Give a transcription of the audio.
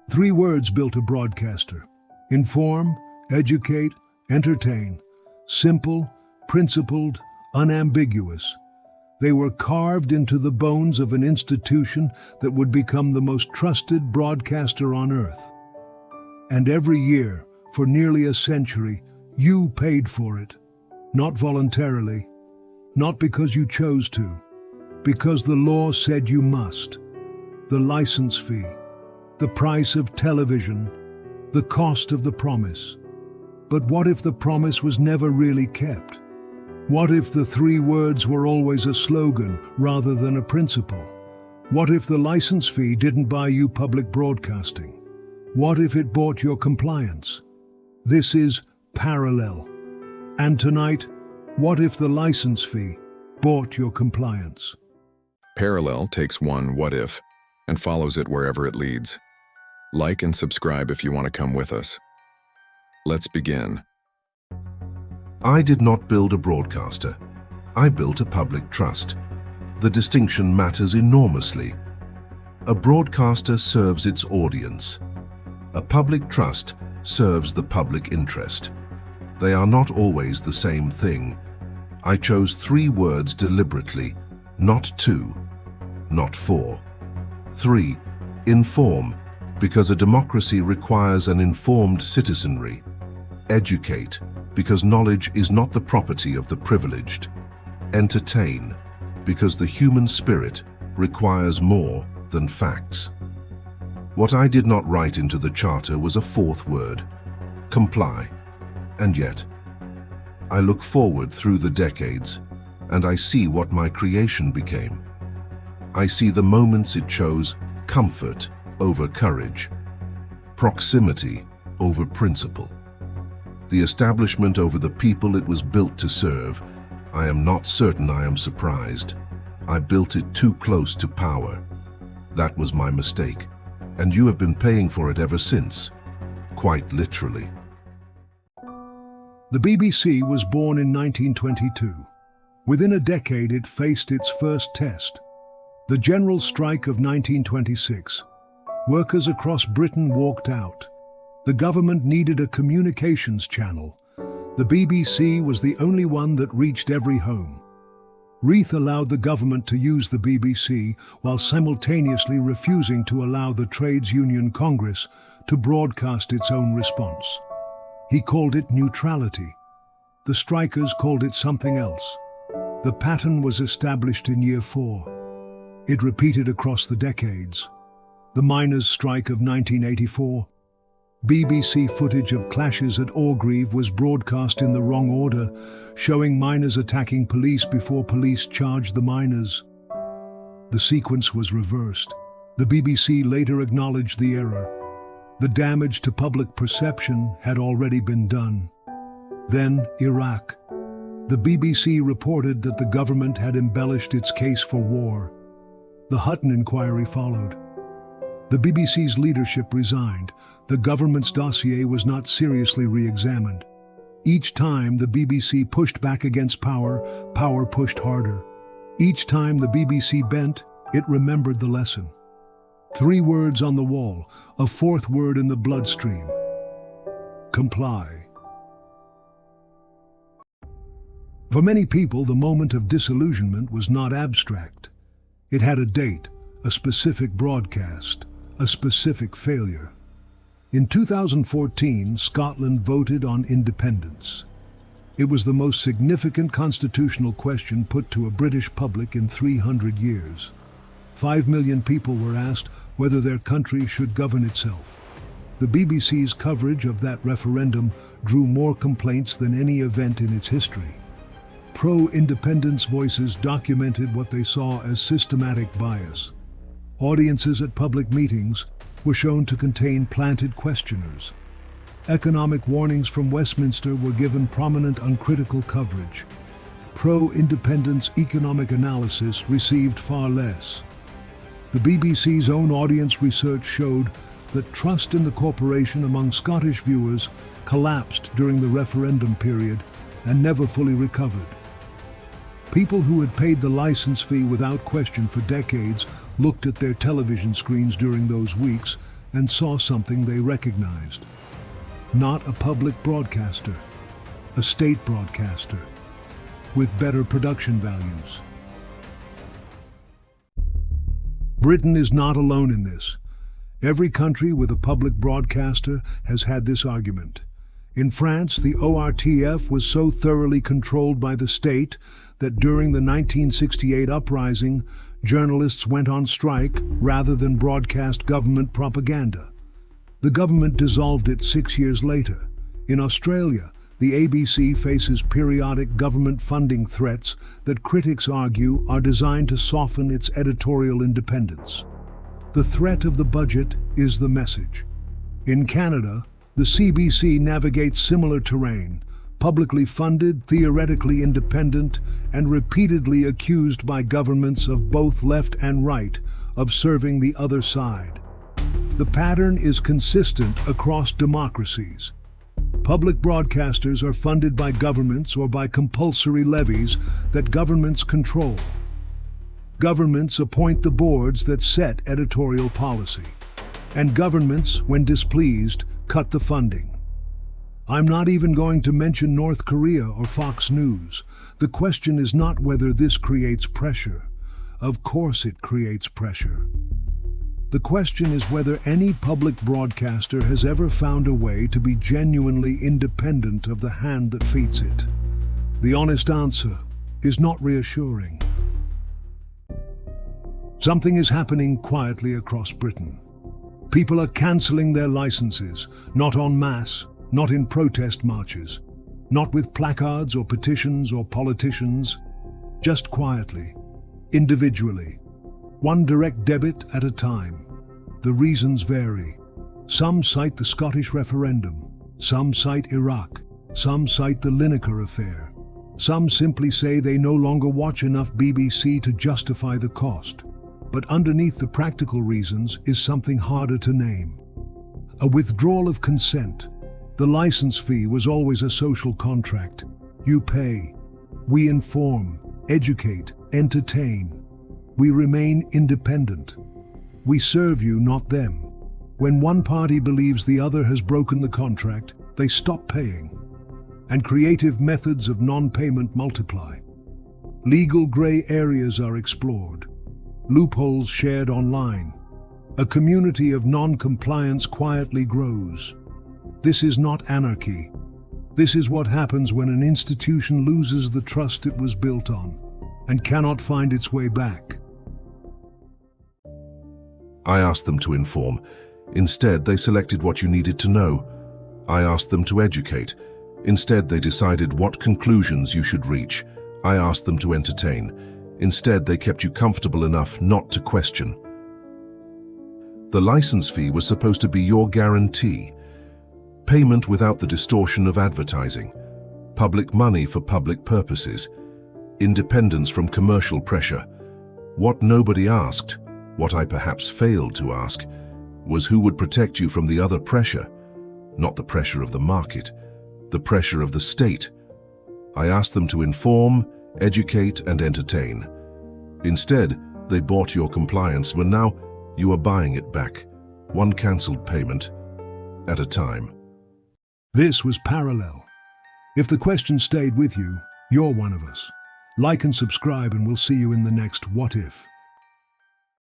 Three words built a broadcaster: inform, educate, entertain. Simple, principled, unambiguous. They were carved into the bones of an institution that would become the most trusted broadcaster on earth. And every year, for nearly a century, you paid for it. Not voluntarily, not because you chose to, because the law said you must. The license fee, the price of television, the cost of the promise. But what if the promise was never really kept? What if the three words were always a slogan rather than a principle? What if the license fee didn't buy you public broadcasting? What if it bought your compliance? This is parallel. And tonight, what if the license fee bought your compliance? Parallel takes one what if and follows it wherever it leads. Like and subscribe if you want to come with us. Let's begin. I did not build a broadcaster. I built a public trust. The distinction matters enormously. A broadcaster serves its audience. A public trust serves the public interest. They are not always the same thing. I chose three words deliberately, not two, not four. 3. Inform, because a democracy requires an informed citizenry. Educate, because knowledge is not the property of the privileged. Entertain, because the human spirit requires more than facts. What I did not write into the charter was a fourth word: comply. And yet, I look forward through the decades, and I see what my creation became. I see the moments it chose comfort over courage, proximity over principle, the establishment over the people it was built to serve. I am not certain I am surprised. I built it too close to power. That was my mistake, and you have been paying for it ever since, quite literally. The BBC was born in 1922. Within a decade, it faced its first test. The general strike of 1926. Workers across Britain walked out. The government needed a communications channel. The BBC was the only one that reached every home. Reith allowed the government to use the BBC while simultaneously refusing to allow the Trades Union Congress to broadcast its own response. He called it neutrality. The strikers called it something else. The pattern was established in year 4. It repeated across the decades. The miners' strike of 1984. BBC footage of clashes at Orgreave was broadcast in the wrong order, showing miners attacking police before police charged the miners. The sequence was reversed. The BBC later acknowledged the error. The damage to public perception had already been done. Then, Iraq. The BBC reported that the government had embellished its case for war. The Hutton inquiry followed. The BBC's leadership resigned. The government's dossier was not seriously re-examined. Each time the BBC pushed back against power, power pushed harder. Each time the BBC bent, it remembered the lesson. 3 words on the wall, a 4th word in the bloodstream: comply. For many people, the moment of disillusionment was not abstract. It had a date, a specific broadcast, a specific failure. In 2014, Scotland voted on independence. It was the most significant constitutional question put to a British public in 300 years. 5 million people were asked whether their country should govern itself. The BBC's coverage of that referendum drew more complaints than any event in its history. Pro-independence voices documented what they saw as systematic bias. Audiences at public meetings were shown to contain planted questioners. Economic warnings from Westminster were given prominent uncritical coverage. Pro-independence economic analysis received far less. The BBC's own audience research showed that trust in the corporation among Scottish viewers collapsed during the referendum period and never fully recovered. People who had paid the license fee without question for decades looked at their television screens during those weeks and saw something they recognized. Not a public broadcaster, a state broadcaster, with better production values. Britain is not alone in this. Every country with a public broadcaster has had this argument. In France, the ORTF was so thoroughly controlled by the state that during the 1968 uprising, journalists went on strike rather than broadcast government propaganda. The government dissolved it 6 years later. In Australia, the ABC faces periodic government funding threats that critics argue are designed to soften its editorial independence. The threat of the budget is the message. In Canada, the CBC navigates similar terrain, publicly funded, theoretically independent, and repeatedly accused by governments of both left and right of serving the other side. The pattern is consistent across democracies. Public broadcasters are funded by governments or by compulsory levies that governments control. Governments appoint the boards that set editorial policy, and governments, when displeased, cut the funding. I'm not even going to mention North Korea or Fox News. The question is not whether this creates pressure. Of course it creates pressure. The question is whether any public broadcaster has ever found a way to be genuinely independent of the hand that feeds it. The honest answer is not reassuring. Something is happening quietly across Britain. People are cancelling their licenses, not en masse, not in protest marches, not with placards or petitions or politicians, just quietly, individually, one direct debit at a time. The reasons vary. Some cite the Scottish referendum, some cite Iraq, some cite the Lineker affair. Some simply say they no longer watch enough BBC to justify the cost. But underneath the practical reasons is something harder to name. A withdrawal of consent. The license fee was always a social contract. You pay. We inform, educate, entertain. We remain independent. We serve you, not them. When one party believes the other has broken the contract, they stop paying. And creative methods of non-payment multiply. Legal grey areas are explored. Loopholes shared online. A community of non-compliance quietly grows. This is not anarchy. This is what happens when an institution loses the trust it was built on and cannot find its way back. I asked them to inform. Instead, they selected what you needed to know. I asked them to educate. Instead, they decided what conclusions you should reach. I asked them to entertain. Instead, they kept you comfortable enough not to question. The license fee was supposed to be your guarantee. Payment without the distortion of advertising. Public money for public purposes. Independence from commercial pressure. What nobody asked, what I perhaps failed to ask, was who would protect you from the other pressure. Not the pressure of the market, the pressure of the state. I asked them to inform, educate, and entertain. Instead, they bought your compliance when now you are buying it back, one cancelled payment at a time. This was Parallel. If the question stayed with you, you're one of us. Like and subscribe, and we'll see you in the next What If.